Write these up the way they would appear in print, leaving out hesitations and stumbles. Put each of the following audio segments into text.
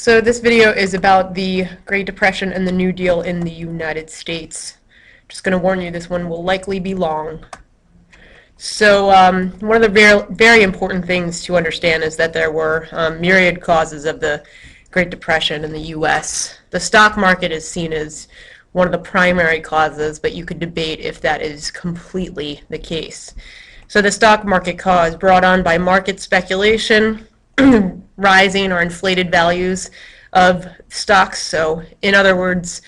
So this video is about the Great Depression and the New Deal in the United States. Just going to warn you, this one will likely be long. So one of the very important things to understand is that there were myriad causes of the Great Depression in the U.S. The stock market is seen as one of the primary causes, but you could debate if that is completely the case. So the stock market cause brought on by market speculation, rising or inflated values of stocks. So in other words,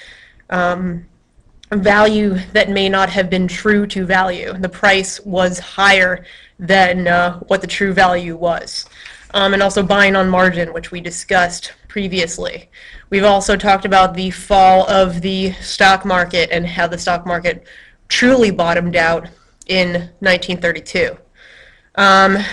value that may not have been true to value. The price was higher than what the true value was. And also buying on margin, which we discussed previously. We've also talked about the fall of the stock market and how the stock market truly bottomed out in 1932.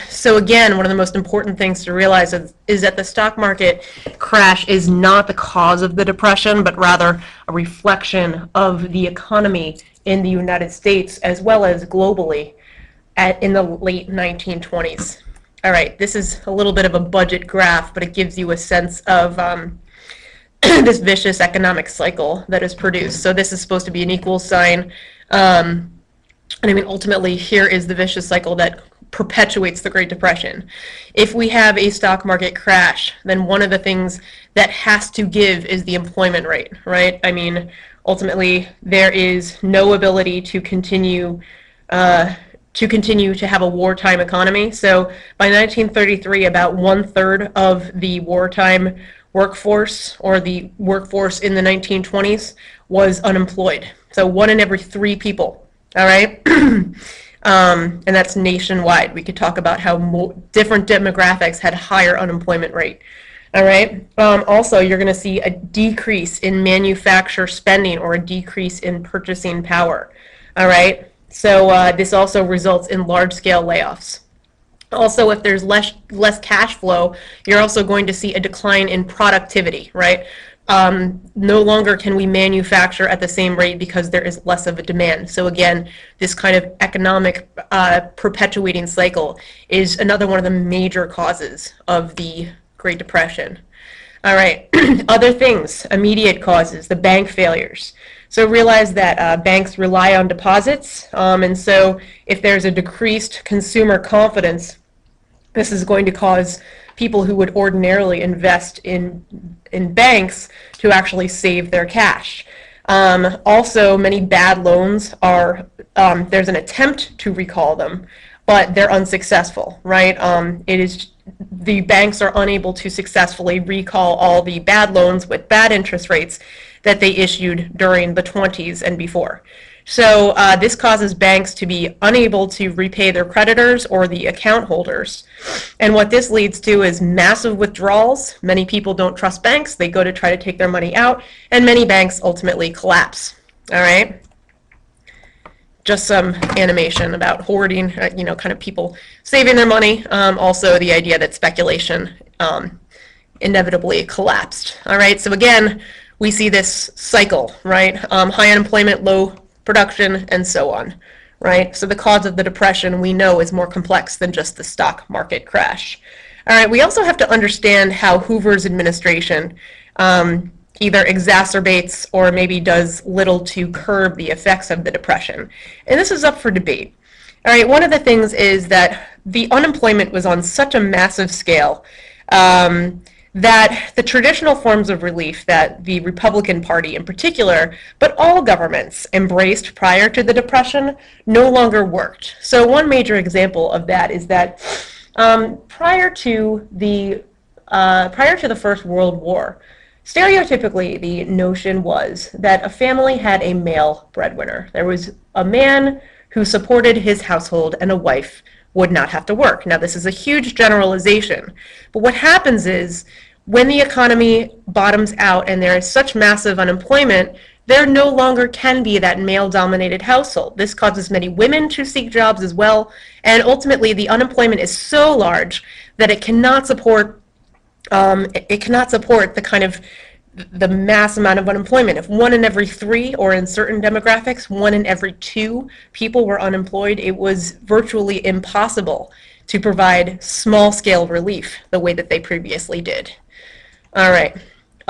So again, one of the most important things to realize is that the stock market crash is not the cause of the Depression, but rather a reflection of the economy in the United States as well as globally in the late 1920s. All right, this is a little bit of a budget graph, but it gives you a sense of this vicious economic cycle that is produced. So this is supposed to be an equal sign. And I mean, ultimately, here is the vicious cycle that perpetuates the Great Depression. If we have a stock market crash, then one of the things that has to give is the employment rate, right? I mean, ultimately, there is no ability to continue to have a wartime economy. So by 1933, about 1/3 of the wartime workforce, or the workforce in the 1920s, was unemployed. So 1 in every 3 people, all right? And that's nationwide. We could talk about how different demographics had higher unemployment rate. All right. Also, you're going to see a decrease in manufacturer spending or a decrease in purchasing power. All right. So this also results in large-scale layoffs. Also, if there's less cash flow, you're also going to see a decline in productivity, right? No longer can we manufacture at the same rate because there is less of a demand. So again, this kind of economic perpetuating cycle is another one of the major causes of the Great Depression. All right, other things, immediate causes, the bank failures. So realize that banks rely on deposits, and so if there's a decreased consumer confidence, this is going to cause people who would ordinarily invest in banks to actually save their cash. Also, many bad loans are, there's an attempt to recall them, but they're unsuccessful, right? The banks are unable to successfully recall all the bad loans with bad interest rates that they issued during the 20s and before. So this causes banks to be unable to repay their creditors or the account holders. And what this leads to is massive withdrawals. Many people don't trust banks. They go to try to take their money out, and many banks ultimately collapse. All right? Just some animation about hoarding, kind of people saving their money. Also the idea that speculation inevitably collapsed. All right? So again, we see this cycle, right? High unemployment, low production, and so on, right? So the cause of the Depression, we know, is more complex than just the stock market crash. All right, we also have to understand how Hoover's administration either exacerbates or maybe does little to curb the effects of the Depression. And this is up for debate. All right, one of the things is that the unemployment was on such a massive scale that the traditional forms of relief that the Republican Party in particular, but all governments embraced prior to the Depression, no longer worked. So one major example of that is that prior to the First World War, stereotypically the notion was that a family had a male breadwinner. There was a man who supported his household and a wife would not have to work. Now, this is a huge generalization, but what happens is when the economy bottoms out and there is such massive unemployment, there no longer can be that male-dominated household. This causes many women to seek jobs as well, and ultimately the unemployment is so large that it cannot support the kind of the mass amount of unemployment. If 1 in every 3, or in certain demographics, 1 in every 2 people were unemployed, it was virtually impossible to provide small-scale relief the way that they previously did. All right.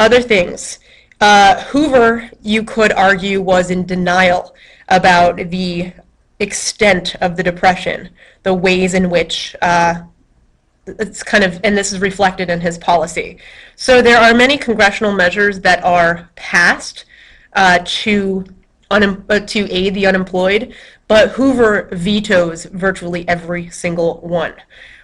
Other things. Hoover, you could argue, was in denial about the extent of the Depression, the ways in which it's kind of, and this is reflected in his policy. So there are many congressional measures that are passed to aid the unemployed, but Hoover vetoes virtually every single one.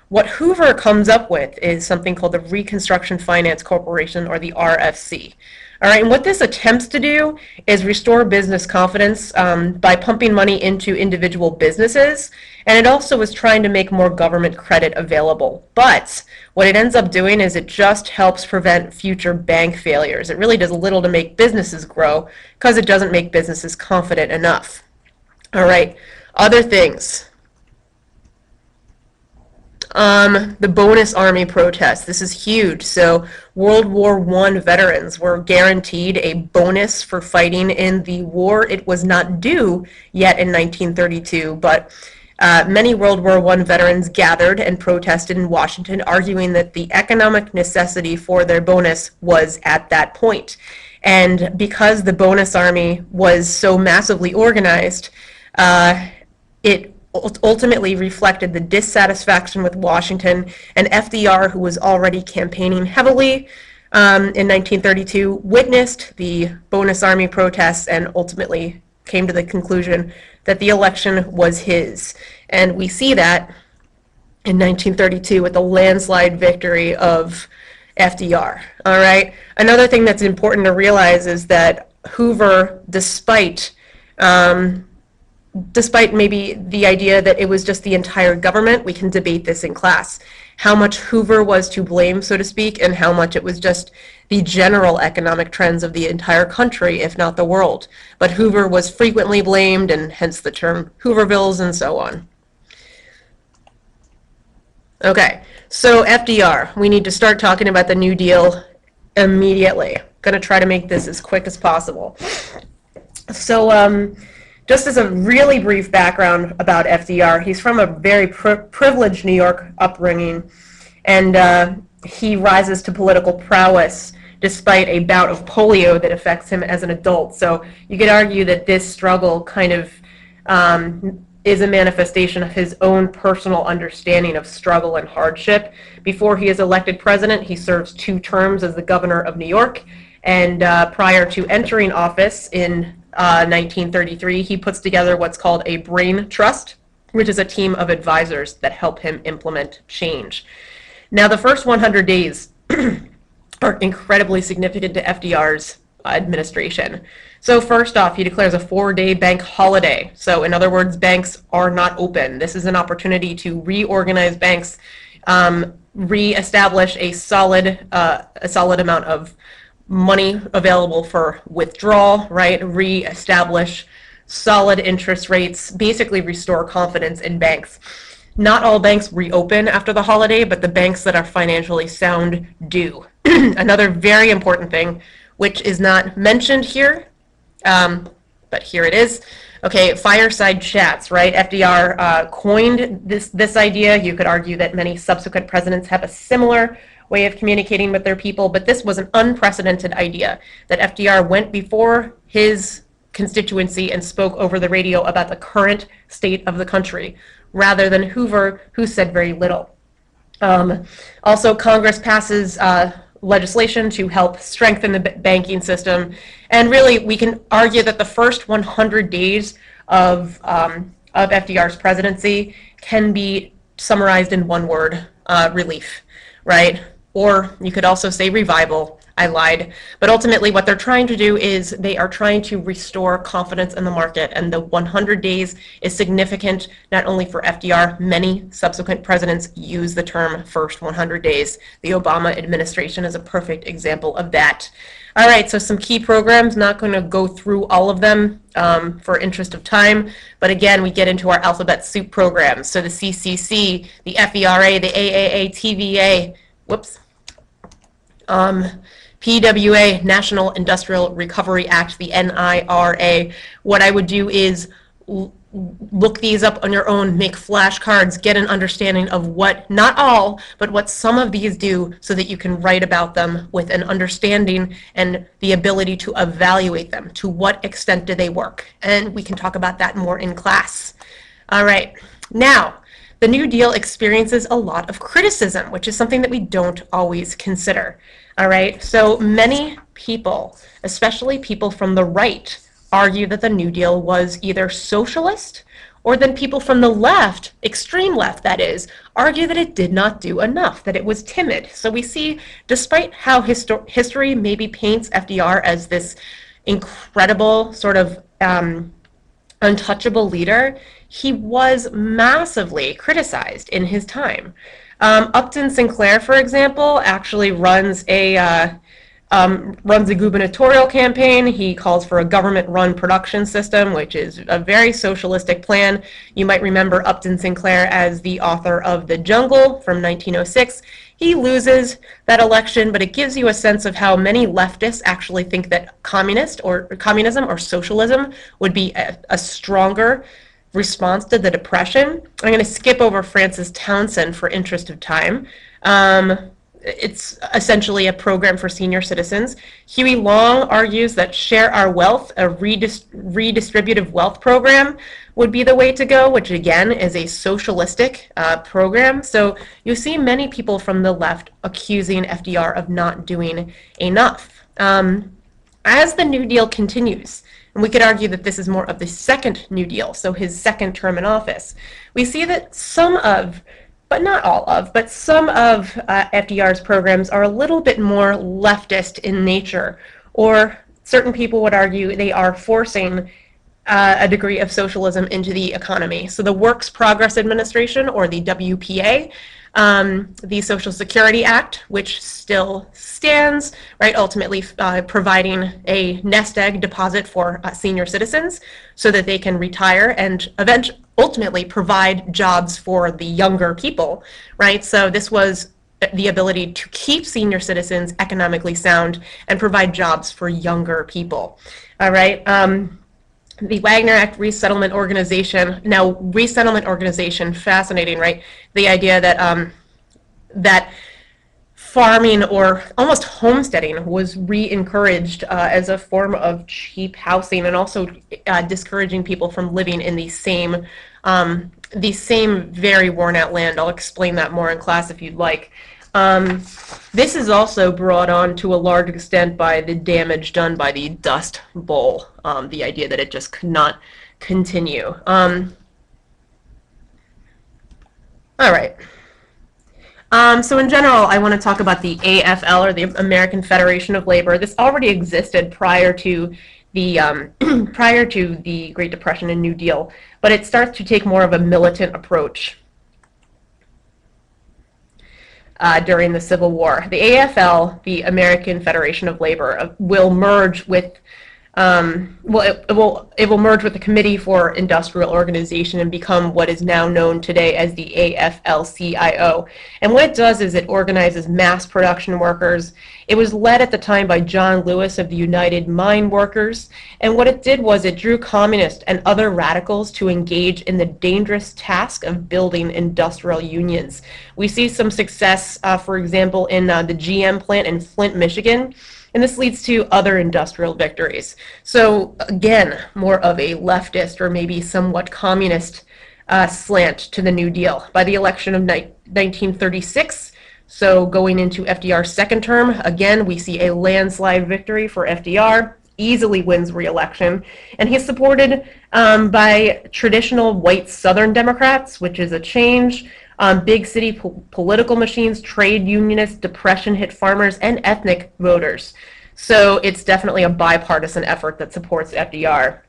What Hoover comes up with is something called the Reconstruction Finance Corporation, or the RFC. All right, and what this attempts to do is restore business confidence by pumping money into individual businesses, and it also is trying to make more government credit available. But what it ends up doing is it just helps prevent future bank failures. It really does little to make businesses grow because it doesn't make businesses confident enough. All right, other things. The bonus army protest. This is huge. So World War I veterans were guaranteed a bonus for fighting in the war. It was not due yet in 1932, but many World War I veterans gathered and protested in Washington, arguing that the economic necessity for their bonus was at that point. And because the bonus army was so massively organized, it ultimately reflected the dissatisfaction with Washington, and FDR, who was already campaigning heavily in 1932, witnessed the bonus army protests and ultimately came to the conclusion that the election was his. And we see that in 1932 with the landslide victory of FDR. All right. Another thing that's important to realize is that Hoover, despite maybe the idea that it was just the entire government, we can debate this in class, how much Hoover was to blame, so to speak, and how much it was just the general economic trends of the entire country, if not the world. But Hoover was frequently blamed, and hence the term Hoovervilles and so on. Okay, so FDR, we need to start talking about the New Deal immediately. I'm going to try to make this as quick as possible. So, just as a really brief background about FDR, he's from a very privileged New York upbringing, and he rises to political prowess despite a bout of polio that affects him as an adult. So you could argue that this struggle kind of is a manifestation of his own personal understanding of struggle and hardship. Before he is elected president, he serves 2 terms as the governor of New York, and prior to entering office in 1933, he puts together what's called a brain trust, which is a team of advisors that help him implement change. Now, the first 100 days are incredibly significant to FDR's administration. So first off, he declares a 4-day bank holiday. So in other words, banks are not open. This is an opportunity to reorganize banks, reestablish a solid amount of money available for withdrawal, right? Reestablish solid interest rates, basically restore confidence in banks. Not all banks reopen after the holiday, but the banks that are financially sound do. Another very important thing, which is not mentioned here, but here it is. Okay, fireside chats, right? FDR coined this idea. You could argue that many subsequent presidents have a similar way of communicating with their people, but this was an unprecedented idea that FDR went before his constituency and spoke over the radio about the current state of the country, rather than Hoover, who said very little. Also, Congress passes legislation to help strengthen the banking system, and really we can argue that the first 100 days of FDR's presidency can be summarized in one word: relief, right? Or you could also say revival. I lied. But ultimately what they're trying to do is they are trying to restore confidence in the market, and the 100 days is significant not only for FDR, many subsequent presidents use the term first 100 days. The Obama administration is a perfect example of that. All right, so some key programs, not going to go through all of them for interest of time, but again, we get into our alphabet soup programs. So the CCC, the FERA, the AAA, TVA, PWA, National Industrial Recovery Act, the NIRA. What I would do is look these up on your own, make flashcards, get an understanding of what, not all, but what some of these do so that you can write about them with an understanding and the ability to evaluate them. To what extent do they work? And we can talk about that more in class. All right, now, the New Deal experiences a lot of criticism, which is something that we don't always consider. All right, so many people, especially people from the right, argue that the New Deal was either socialist, or then people from the left, extreme left that is, argue that it did not do enough, that it was timid. So we see, despite how history maybe paints FDR as this incredible sort of untouchable leader, he was massively criticized in his time. Upton Sinclair, for example, actually runs a gubernatorial campaign. He calls for a government-run production system, which is a very socialistic plan. You might remember Upton Sinclair as the author of The Jungle from 1906. He loses that election, but it gives you a sense of how many leftists actually think that communism or socialism would be a stronger response to the Depression. I'm going to skip over Francis Townsend for interest of time. It's essentially a program for senior citizens. Huey Long argues that Share Our Wealth, a redistributive wealth program, would be the way to go, which again is a socialistic program. So you see many people from the left accusing FDR of not doing enough. As the New Deal continues, and we could argue that this is more of the second New Deal, so his second term in office, we see that some of, but not all of, but some of FDR's programs are a little bit more leftist in nature, or certain people would argue they are forcing a degree of socialism into the economy. So the Works Progress Administration, or the WPA, the Social Security Act, which still stands, right, ultimately providing a nest egg deposit for senior citizens so that they can retire and ultimately provide jobs for the younger people, right? So this was the ability to keep senior citizens economically sound and provide jobs for younger people, all right? The Wagner Act Resettlement Organization. Now, resettlement organization, fascinating, right? The idea that that farming or almost homesteading was re-encouraged as a form of cheap housing, and also discouraging people from living in the same very worn-out land. I'll explain that more in class if you'd like. This is also brought on to a large extent by the damage done by the Dust Bowl, the idea that it just could not continue. All right. So in general, I want to talk about the AFL, or the American Federation of Labor. This already existed prior to the Great Depression and New Deal, but it starts to take more of a militant approach during the Civil War. The AFL, the American Federation of Labor, will merge with it will merge with the Committee for Industrial Organization and become what is now known today as the AFL-CIO. And what it does is it organizes mass production workers. It was led at the time by John Lewis of the United Mine Workers. And what it did was it drew communists and other radicals to engage in the dangerous task of building industrial unions. We see some success, for example, in the GM plant in Flint, Michigan. And this leads to other industrial victories. So again, more of a leftist or maybe somewhat communist slant to the New Deal. By the election of 1936, so going into FDR's second term, again, we see a landslide victory for FDR, easily wins re-election, and he's supported by traditional white Southern Democrats, which is a change. Big city political machines, trade unionists, depression-hit farmers, and ethnic voters. So it's definitely a bipartisan effort that supports FDR.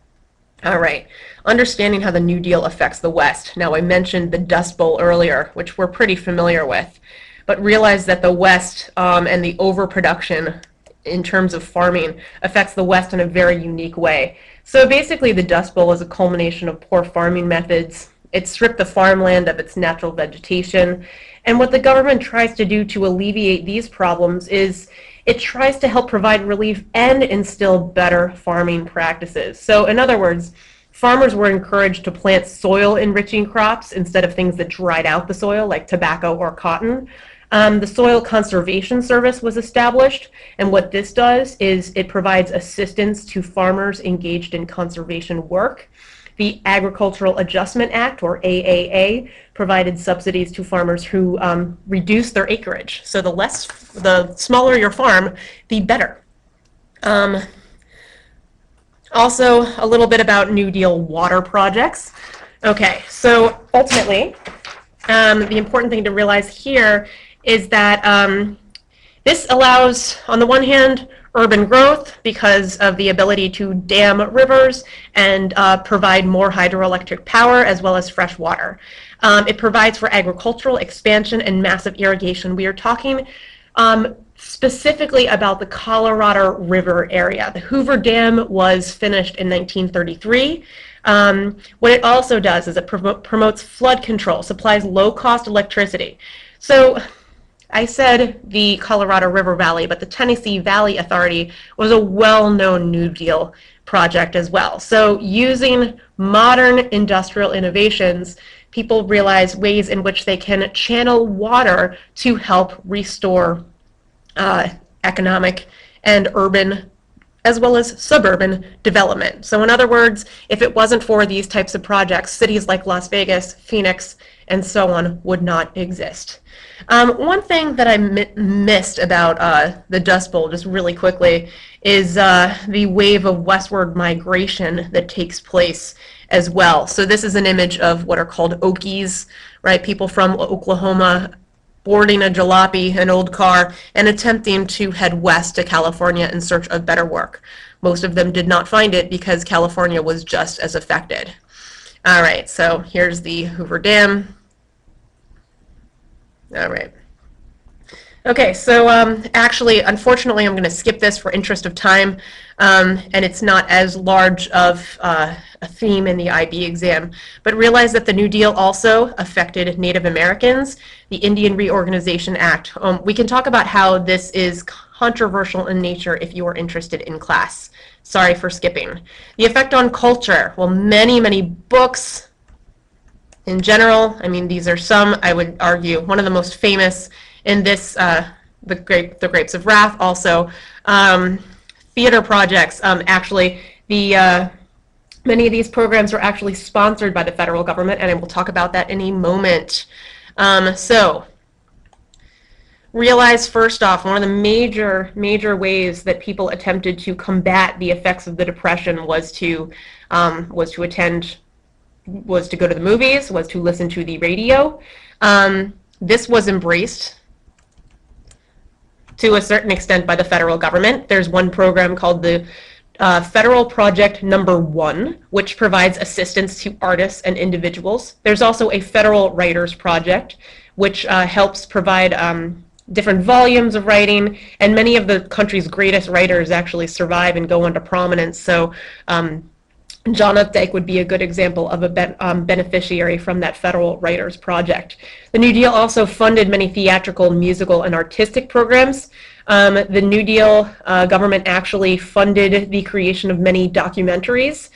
All right, understanding how the New Deal affects the West. Now, I mentioned the Dust Bowl earlier, which we're pretty familiar with, but realize that the West and the overproduction in terms of farming affects the West in a very unique way. So basically, the Dust Bowl is a culmination of poor farming methods. It stripped the farmland of its natural vegetation. And what the government tries to do to alleviate these problems is it tries to help provide relief and instill better farming practices. So in other words, farmers were encouraged to plant soil-enriching crops instead of things that dried out the soil, like tobacco or cotton. The Soil Conservation Service was established, and what this does is it provides assistance to farmers engaged in conservation work. The Agricultural Adjustment Act, or AAA, provided subsidies to farmers who reduced their acreage. So the smaller your farm, the better. Also, a little bit about New Deal water projects. Okay, so ultimately, the important thing to realize here is that this allows, on the one hand, urban growth because of the ability to dam rivers and provide more hydroelectric power as well as fresh water. It provides for agricultural expansion and massive irrigation. We are talking specifically about the Colorado River area. The Hoover Dam was finished in 1933. What it also does is it promotes flood control, supplies low-cost electricity. So I said the Colorado River Valley, but the Tennessee Valley Authority was a well-known New Deal project as well. So using modern industrial innovations, people realize ways in which they can channel water to help restore economic and urban as well as suburban development. So in other words, if it wasn't for these types of projects, cities like Las Vegas, Phoenix, and so on would not exist. One thing that I missed about the Dust Bowl, just really quickly, is the wave of westward migration that takes place as well. So this is an image of what are called Okies, right? People from Oklahoma boarding a jalopy, an old car, and attempting to head west to California in search of better work. Most of them did not find it because California was just as affected. All right, so here's the Hoover Dam. All right. Okay, so actually, unfortunately, I'm going to skip this for interest of time, and it's not as large of a theme in the IB exam. But realize that the New Deal also affected Native Americans, the Indian Reorganization Act. We can talk about how this is controversial in nature if you are interested in class. Sorry for skipping. The effect on culture. Well, many books in general. I mean, these are some, I would argue, one of the most famous in this, the Grapes of Wrath, also theater projects. Actually, many of these programs are actually sponsored by the federal government, and I will talk about that in a moment. So, realize first off, one of the major ways that people attempted to combat the effects of the Depression was to go to the movies, was to listen to the radio. This was embraced to a certain extent by the federal government. There's one program called the Federal Project Number 1, which provides assistance to artists and individuals. There's also a Federal Writers Project, which helps provide different volumes of writing, and many of the country's greatest writers actually survive and go into prominence. So John Updike would be a good example of a beneficiary from that Federal Writers Project. The New Deal also funded many theatrical, musical, and artistic programs. The New Deal government actually funded the creation of many documentaries.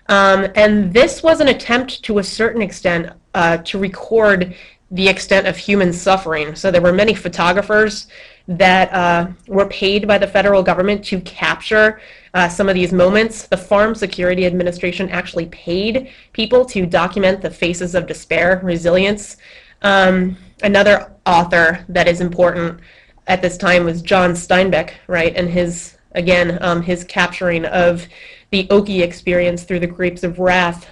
And this was an attempt to a certain extent to record the extent of human suffering. So there were many photographers that were paid by the federal government to capture some of these moments. The Farm Security Administration actually paid people to document the faces of despair, resilience. Another author that is important at this time was John Steinbeck, right? And his capturing of the Okie experience through the Grapes of Wrath.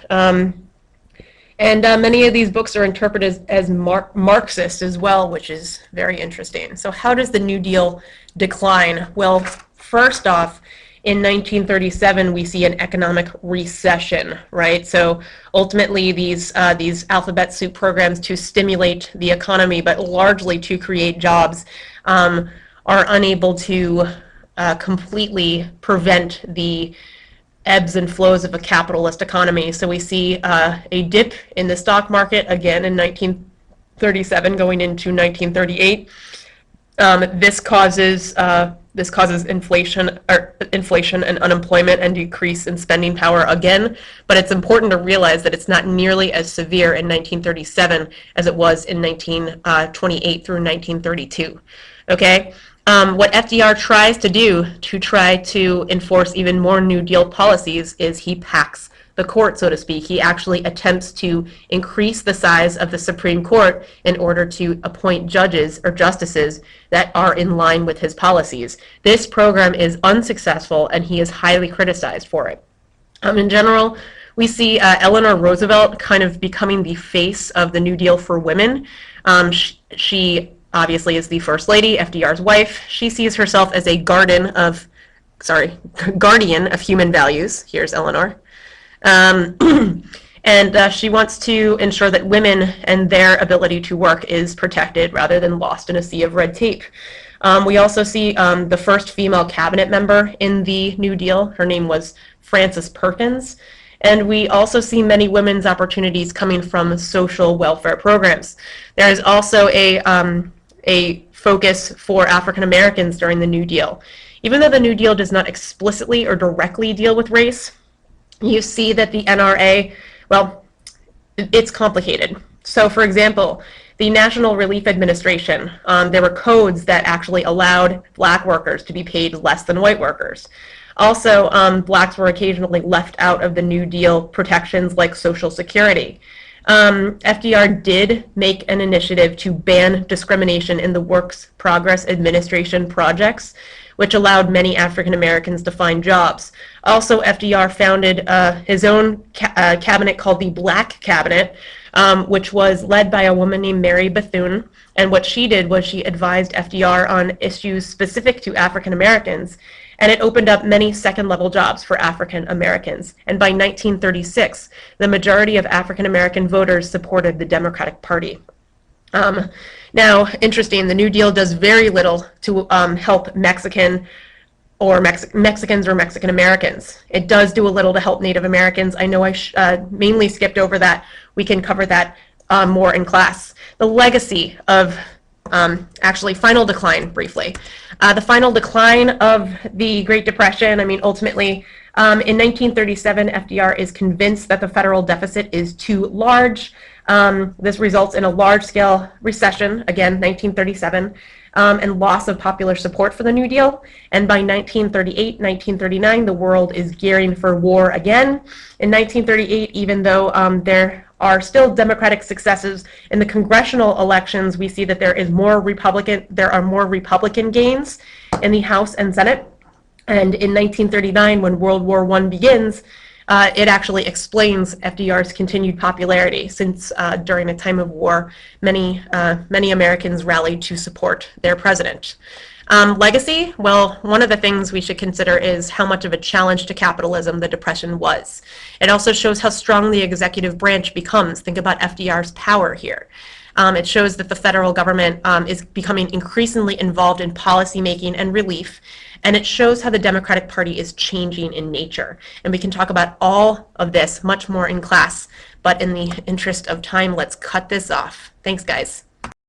And many of these books are interpreted as Marxist as well, which is very interesting. So how does the New Deal decline? Well, first off, in 1937, we see an economic recession, right? So ultimately, these alphabet soup programs to stimulate the economy, but largely to create jobs, are unable to completely prevent the ebbs and flows of a capitalist economy. So we see a dip in the stock market again in 1937 going into 1938. This causes this causes inflation and unemployment and decrease in spending power again, but it's important to realize that it's not nearly as severe in 1937 as it was in 1928 through 1932. Okay? What FDR tries to do to try to enforce even more New Deal policies is he packs the court, so to speak. He actually attempts to increase the size of the Supreme Court in order to appoint judges or justices that are in line with his policies. This program is unsuccessful, and he is highly criticized for it. In general, we see Eleanor Roosevelt kind of becoming the face of the New Deal for women. She obviously is the First Lady, FDR's wife. She sees herself as a guardian of human values. Here's Eleanor. And she wants to ensure that women and their ability to work is protected rather than lost in a sea of red tape. We also see the first female cabinet member in the New Deal. Her name was Frances Perkins. And we also see many women's opportunities coming from social welfare programs. There is also a focus for African Americans during the New Deal. Even though the New Deal does not explicitly or directly deal with race, you see that the NRA, well, it's complicated. So, for example, the National Relief Administration, there were codes that actually allowed black workers to be paid less than white workers. Also, blacks were occasionally left out of the New Deal protections like Social Security. FDR did make an initiative to ban discrimination in the Works Progress Administration projects, which allowed many African Americans to find jobs. Also, FDR founded his own cabinet called the Black Cabinet, which was led by a woman named Mary Bethune. And what she did was she advised FDR on issues specific to African Americans, and it opened up many second-level jobs for African Americans. And by 1936, the majority of African American voters supported the Democratic Party. Now, interesting, the New Deal does very little to help Mexicans or Mexican Americans. It does do a little to help Native Americans. I know I mainly skipped over that. We can cover that more in class. The legacy of, actually, final decline, briefly. The final decline of the Great Depression, I mean, ultimately, in 1937, FDR is convinced that the federal deficit is too large. This results in a large-scale recession, again, 1937, and loss of popular support for the New Deal. And by 1938, 1939, the world is gearing for war again. In 1938, even though there are still Democratic successes in the congressional elections, we see that there are more Republican gains in the House and Senate. And in 1939, when World War I begins, it actually explains FDR's continued popularity, since during a time of war, many Americans rallied to support their president. Legacy, well, one of the things we should consider is how much of a challenge to capitalism the Depression was. It also shows how strong the executive branch becomes. Think about FDR's power here. It shows that the federal government is becoming increasingly involved in policymaking and relief, and it shows how the Democratic Party is changing in nature. And we can talk about all of this much more in class, but in the interest of time, let's cut this off. Thanks, guys.